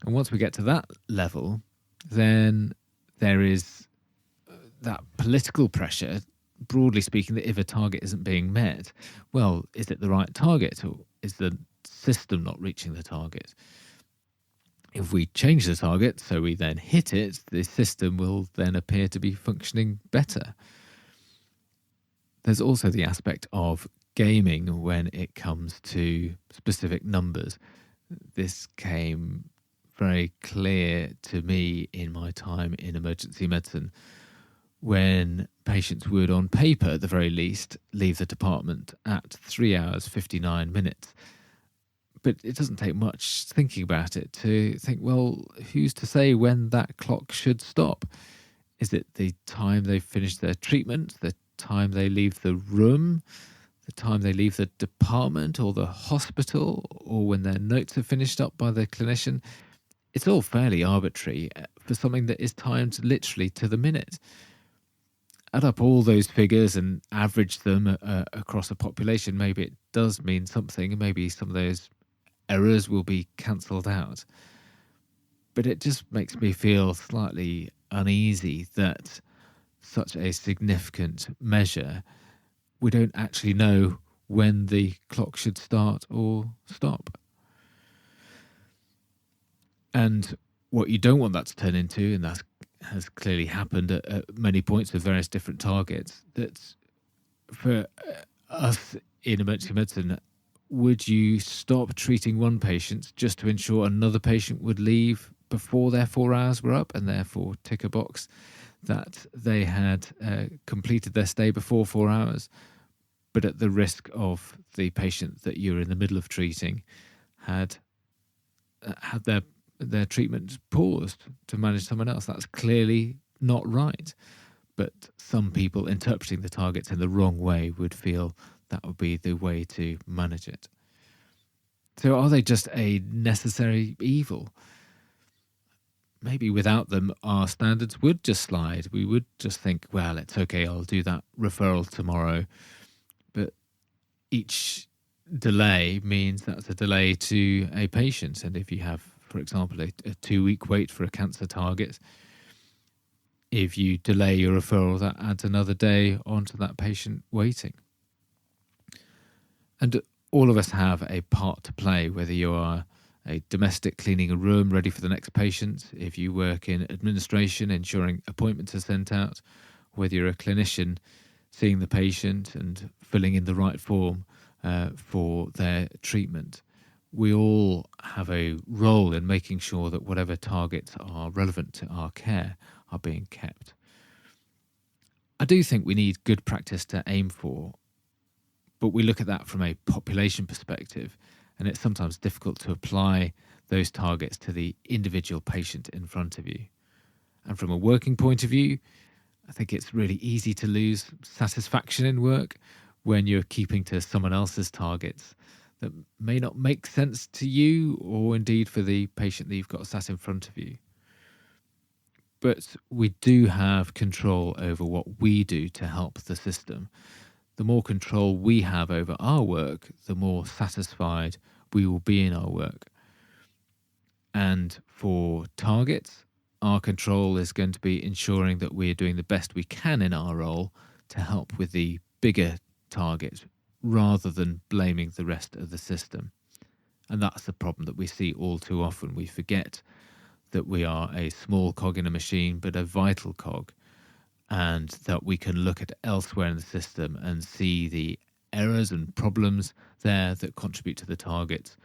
And once we get to that level, then there is that political pressure, broadly speaking, that if a target isn't being met, well, is it the right target, or is the system not reaching the target? If we change the target, so we then hit it, the system will then appear to be functioning better. There's also the aspect of gaming when it comes to specific numbers. This came very clear to me in my time in emergency medicine, when patients would, on paper at the very least, leave the department at 3 hours 59 minutes. But it doesn't take much thinking about it to think, well, who's to say when that clock should stop? Is it the time they finish their treatment, the time they leave the room, the time they leave the department or the hospital, or when their notes are finished up by the clinician? It's all fairly arbitrary for something that is timed literally to the minute. Add up all those figures and average them across a population, maybe it does mean something, and maybe some of those errors will be cancelled out. But it just makes me feel slightly uneasy that such a significant measure, we don't actually know when the clock should start or stop. And what you don't want that to turn into, and that has clearly happened at many points with various different targets, that for us in emergency medicine, would you stop treating one patient just to ensure another patient would leave before their 4 hours were up and therefore tick a box that they had completed their stay before 4 hours, but at the risk of the patient that you're in the middle of treating had their treatment paused to manage someone else? That's clearly not right. But some people interpreting the targets in the wrong way would feel that would be the way to manage it. So are they just a necessary evil? Maybe without them, our standards would just slide. We would just think, well, it's okay, I'll do that referral tomorrow. But each delay means that's a delay to a patient. And if you have, for example, a 2-week wait for a cancer target, if you delay your referral, that adds another day onto that patient waiting. And all of us have a part to play, whether you are a domestic cleaning a room ready for the next patient, if you work in administration ensuring appointments are sent out, whether you're a clinician seeing the patient and filling in the right form for their treatment. We all have a role in making sure that whatever targets are relevant to our care are being kept. I do think we need good practice to aim for, but we look at that from a population perspective, and it's sometimes difficult to apply those targets to the individual patient in front of you. And from a working point of view, I think it's really easy to lose satisfaction in work when you're keeping to someone else's targets that may not make sense to you or indeed for the patient that you've got sat in front of you. But we do have control over what we do to help the system. The more control we have over our work, the more satisfied we will be in our work. And for targets, our control is going to be ensuring that we're doing the best we can in our role to help with the bigger target, rather than blaming the rest of the system. And that's the problem that we see all too often. We forget that we are a small cog in a machine, but a vital cog. and that we can look at elsewhere in the system and see the errors and problems there that contribute to the targets,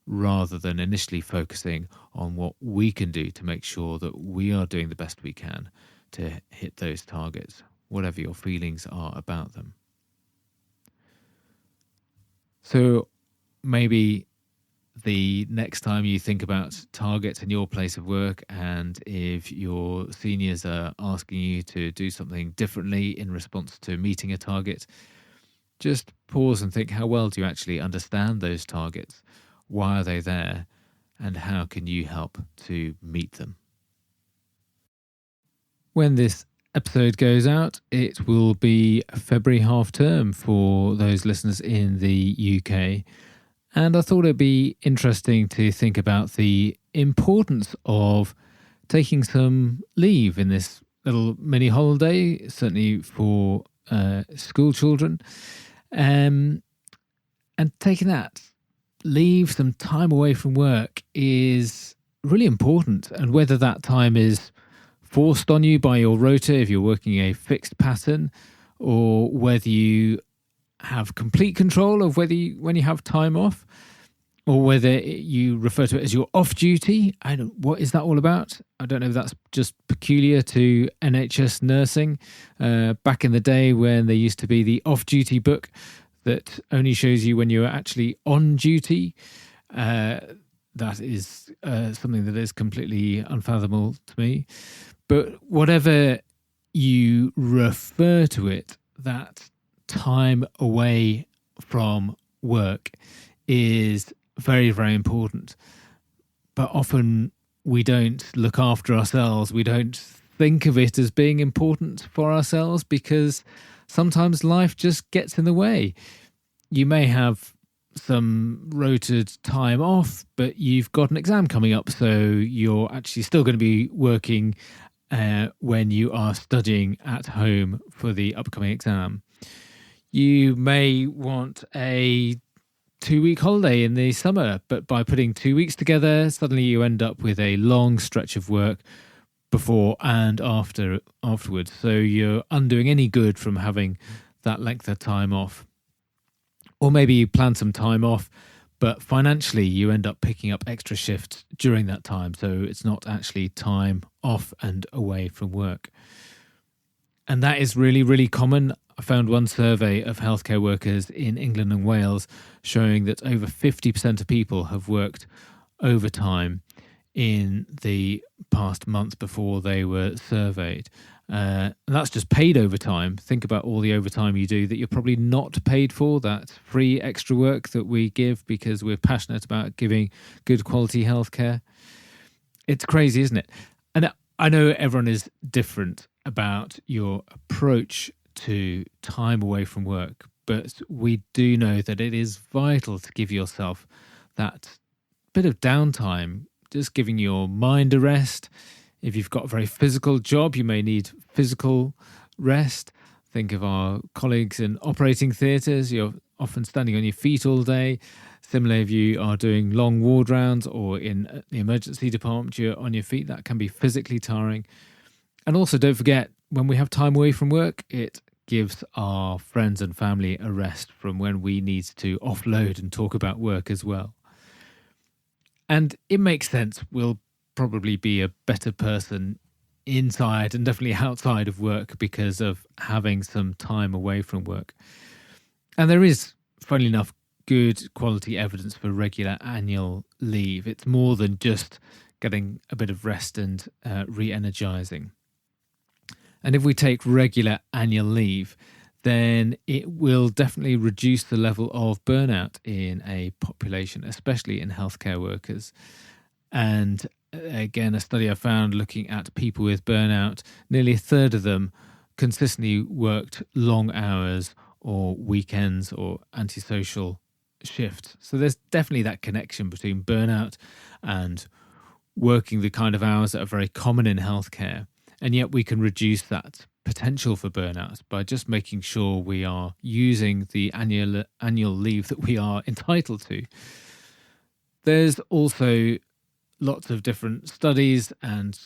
rather than initially focusing on what we can do to make sure that we are doing the best we can to hit those targets, whatever your feelings are about them. So maybe the next time you think about targets in your place of work, and if your seniors are asking you to do something differently in response to meeting a target, just pause and think, how well do you actually understand those targets? Why are they there? And how can you help to meet them? When this episode goes out, it will be February half term for those listeners in the UK. And I thought it'd be interesting to think about the importance of taking some leave in this little mini holiday, certainly for school children. And taking that leave, some time away from work, is really important. And whether that time is forced on you by your rota, if you're working a fixed pattern, or whether you have complete control of when you have time off, or whether you refer to it as your off duty. What is that all about? I don't know if that's just peculiar to NHS nursing. Back in the day when there used to be the off duty book that only shows you when you're actually on duty. That is something that is completely unfathomable to me. But whatever you refer to it, that time away from work is very, very important. But often we don't look after ourselves. We don't think of it as being important for ourselves because sometimes life just gets in the way. You may have some rotated time off, but you've got an exam coming up, so you're actually still going to be working when you are studying at home for the upcoming exam. You may want a 2-week holiday in the summer, but by putting 2 weeks together, suddenly you end up with a long stretch of work before and afterwards. So you're undoing any good from having that length of time off. Or maybe you plan some time off, but financially you end up picking up extra shifts during that time. So it's not actually time off and away from work. And that is really, really common. I found one survey of healthcare workers in England and Wales showing that over 50% of people have worked overtime in the past month before they were surveyed. And that's just paid overtime. Think about all the overtime you do that you're probably not paid for, that free extra work that we give because we're passionate about giving good quality healthcare. It's crazy, isn't it? And I know everyone is different about your approach to time away from work, but we do know that it is vital to give yourself that bit of downtime, just giving your mind a rest. If you've got a very physical job, you may need physical rest. Think of our colleagues in operating theatres. You're often standing on your feet all day. Similarly, if you are doing long ward rounds or in the emergency department, you're on your feet. That can be physically tiring. And also, don't forget, when we have time away from work, it gives our friends and family a rest from when we need to offload and talk about work as well. And it makes sense. We'll probably be a better person inside and definitely outside of work because of having some time away from work. And there is, funnily enough, good quality evidence for regular annual leave. It's more than just getting a bit of rest and re-energizing. And if we take regular annual leave, then it will definitely reduce the level of burnout in a population, especially in healthcare workers. And again, a study I found looking at people with burnout, nearly a third of them consistently worked long hours or weekends or antisocial shifts. So there's definitely that connection between burnout and working the kind of hours that are very common in healthcare. And yet we can reduce that potential for burnout by just making sure we are using the annual leave that we are entitled to. There's also lots of different studies and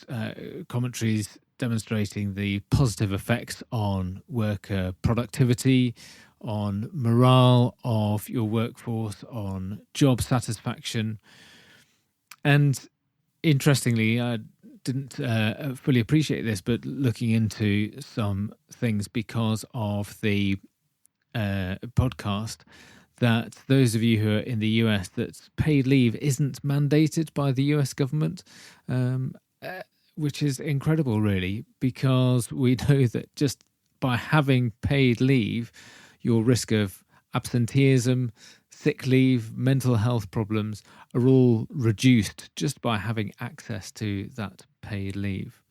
commentaries demonstrating the positive effects on worker productivity, on morale of your workforce, on job satisfaction. And interestingly, I didn't fully appreciate this, but looking into some things because of the podcast, that those of you who are in the US, that paid leave isn't mandated by the US government, which is incredible, really, because we know that just by having paid leave, your risk of absenteeism, sick leave, mental health problems are all reduced just by having access to that paid leave.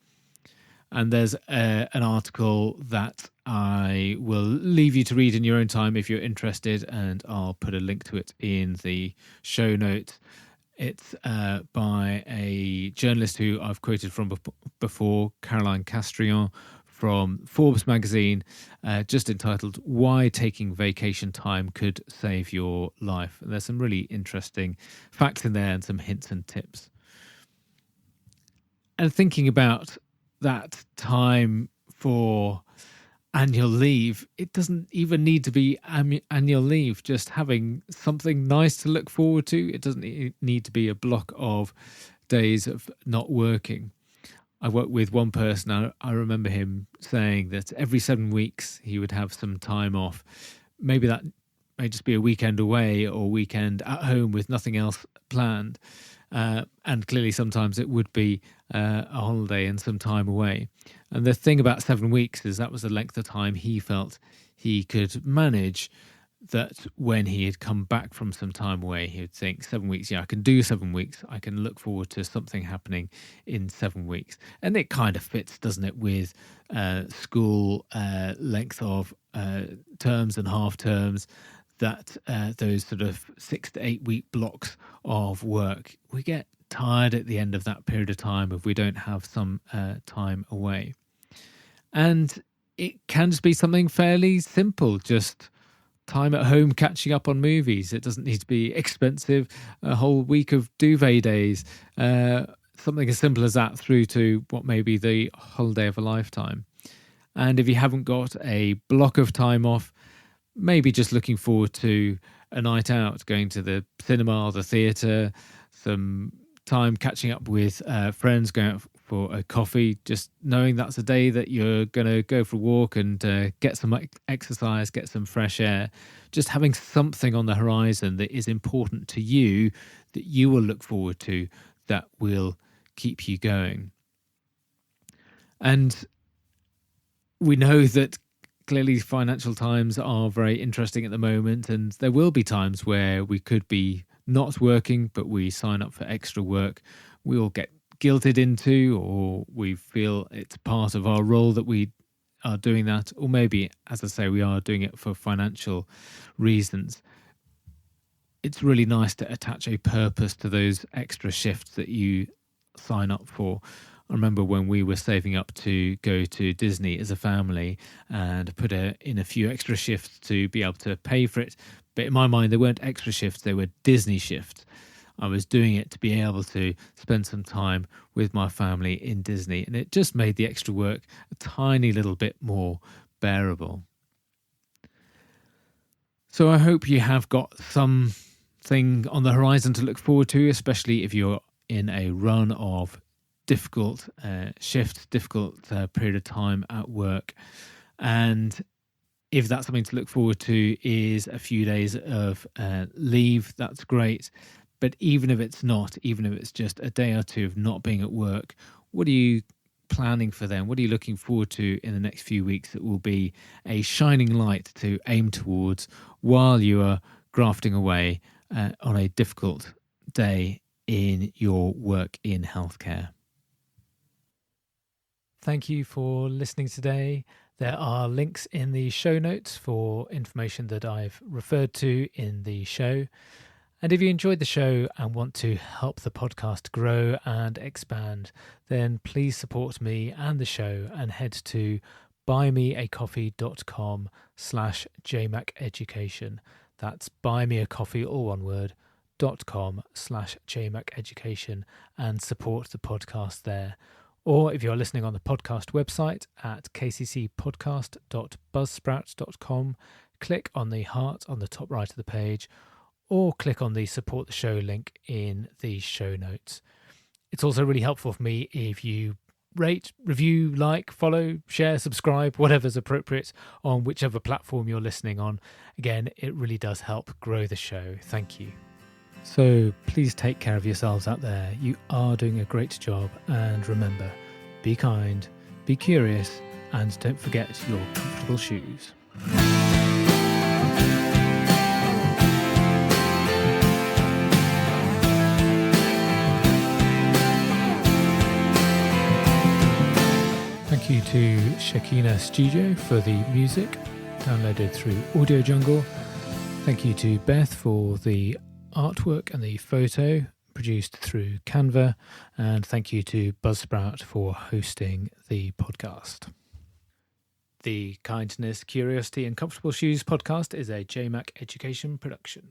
And there's an article that I will leave you to read in your own time if you're interested, and I'll put a link to it in the show notes. It's by a journalist who I've quoted from before, Caroline Castrillon, from Forbes magazine, just entitled "Why Taking Vacation Time Could Save Your Life." And there's some really interesting facts in there and some hints and tips. And thinking about that time for annual leave, it doesn't even need to be annual leave, just having something nice to look forward to. It doesn't need to be a block of days of not working. I worked with one person, I remember him saying that every 7 weeks he would have some time off. Maybe that may just be a weekend away or weekend at home with nothing else planned. And clearly sometimes it would be a holiday and some time away. And the thing about 7 weeks is that was the length of time he felt he could manage, that when he had come back from some time away, he would think 7 weeks, yeah, I can do 7 weeks. I can look forward to something happening in 7 weeks. And it kind of fits, doesn't it, with school length of terms and half terms, that those sort of 6 to 8 week blocks of work, we get tired at the end of that period of time if we don't have some time away. And it can just be something fairly simple, just time at home catching up on movies. It doesn't need to be expensive, a whole week of duvet days, something as simple as that, through to what may be the holiday of a lifetime. And if you haven't got a block of time off, maybe just looking forward to a night out, going to the cinema or the theatre, some time catching up with friends, going out for a coffee, just knowing that's a day that you're going to go for a walk and get some exercise, get some fresh air. Just having something on the horizon that is important to you, that you will look forward to, that will keep you going. And we know that clearly financial times are very interesting at the moment, and there will be times where we could be not working, but we sign up for extra work. We all get guilted into, or we feel it's part of our role that we are doing that, or maybe, as I say, we are doing it for financial reasons. It's really nice to attach a purpose to those extra shifts that you sign up for. I remember when we were saving up to go to Disney as a family and put in a few extra shifts to be able to pay for it. But in my mind, they weren't extra shifts, they were Disney shifts. I was doing it to be able to spend some time with my family in Disney, and it just made the extra work a tiny little bit more bearable. So I hope you have got something on the horizon to look forward to, especially if you're in a run of difficult shifts, difficult period of time at work. And if that's something to look forward to is a few days of leave, that's great. But even if it's not, even if it's just a day or two of not being at work, what are you planning for then? What are you looking forward to in the next few weeks that will be a shining light to aim towards while you are grafting away on a difficult day in your work in healthcare? Thank you for listening today. There are links in the show notes for information that I've referred to in the show. And if you enjoyed the show and want to help the podcast grow and expand, then please support me and the show and head to buymeacoffee.com/jmaceducation. That's buymeacoffee, all one word, .com/jmaceducation, and support the podcast there. Or if you're listening on the podcast website at kccpodcast.buzzsprout.com, click on the heart on the top right of the page, or click on the support the show link in the show notes. It's also really helpful for me if you rate, review, like, follow, share, subscribe, whatever's appropriate on whichever platform you're listening on. Again, it really does help grow the show. Thank you. So please take care of yourselves out there. You are doing a great job. And remember, be kind, be curious, and don't forget your comfortable shoes. Thank you to Shakina Studio for the music, downloaded through Audio Jungle. Thank you to Beth for the artwork and the photo, produced through Canva. And thank you to Buzzsprout for hosting the podcast. The Kindness, Curiosity and Comfortable Shoes podcast is a JMac Education production.